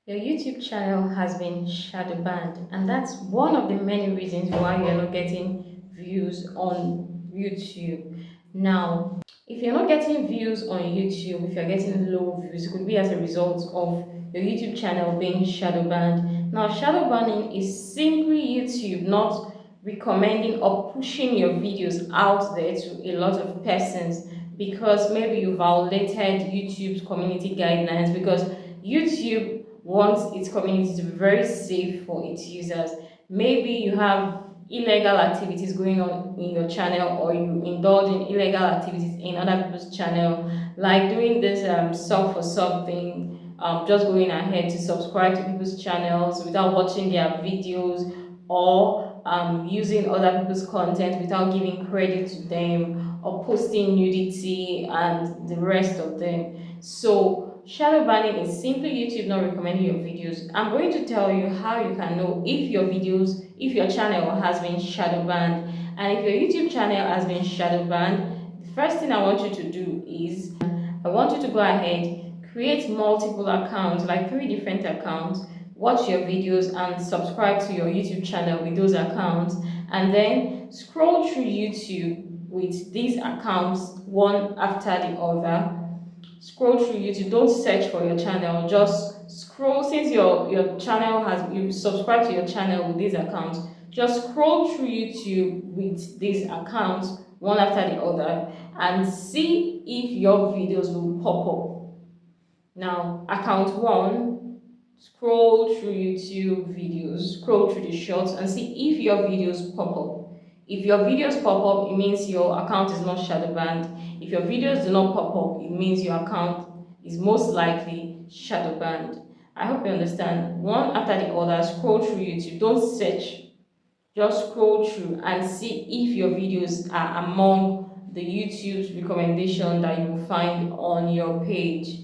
Your YouTube channel has been shadow banned, and that's one of the many reasons why you're not getting views on YouTube. Now, if you're not getting views on YouTube, if you're getting low views, it could be as a result of your YouTube channel being shadow banned. Now, shadow banning is simply YouTube not recommending or pushing your videos out there to a lot of persons because maybe you violated YouTube's community guidelines, because YouTube wants its community to be very safe for its users. Maybe you have illegal activities going on in your channel, or you indulge in illegal activities in other people's channel, like doing this sub for sub thing, just going ahead to subscribe to people's channels without watching their videos, or using other people's content without giving credit to them, or posting nudity and the rest of them. So shadow banning is simply YouTube not recommending your videos. I'm going to tell you how you can know if your videos, if your channel has been shadow banned. And if your YouTube channel has been shadow banned, the first thing I want you to do is I want you to go ahead, create multiple accounts, like 3 different accounts, watch your videos and subscribe to your YouTube channel with those accounts, and then scroll through YouTube with these accounts one after the other. Scroll through YouTube, don't search for your channel, just scroll. Since your channel has, you subscribe to your channel with these accounts, just scroll through YouTube with these accounts one after the other and see if your videos will pop up. Now, account 1, scroll through YouTube videos, scroll through the shorts and see if your videos pop up. If your videos pop up, it means your account is not shadow banned. If your videos do not pop up, it means your account is most likely shadow banned. I hope you understand. One after the other, scroll through YouTube. Don't search. Just scroll through and see if your videos are among the YouTube's recommendation that you will find on your page.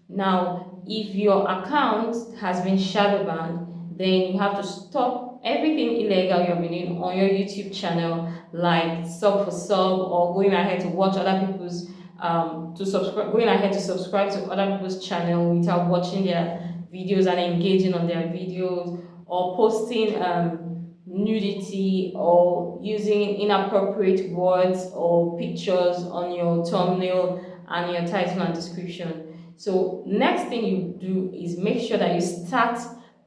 Now, if your account has been shadow banned, then you have to stop everything illegal you're doing on your YouTube channel, like sub for sub, or going ahead to watch other people's going ahead to subscribe to other people's channel without watching their videos and engaging on their videos, or posting nudity, or using inappropriate words or pictures on your thumbnail and your title and description. So next thing you do is make sure that you start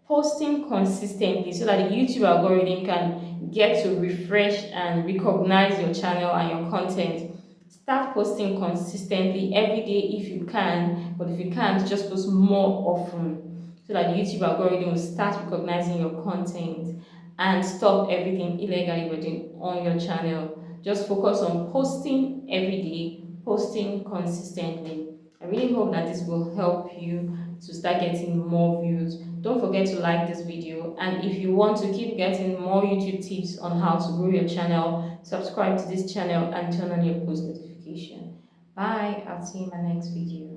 posting consistently so that the YouTube algorithm can get to refresh and recognize your channel and your content. Start posting consistently every day if you can, but if you can't, just post more often so that the YouTube algorithm will start recognizing your content and stop everything illegal you're doing on your channel. Just focus on posting every day, posting consistently. I really hope that this will help you to start getting more views. Don't forget to like this video, and if you want to keep getting more YouTube tips on how to grow your channel, subscribe to this channel and turn on your post notification. Bye, I'll see you in my next video.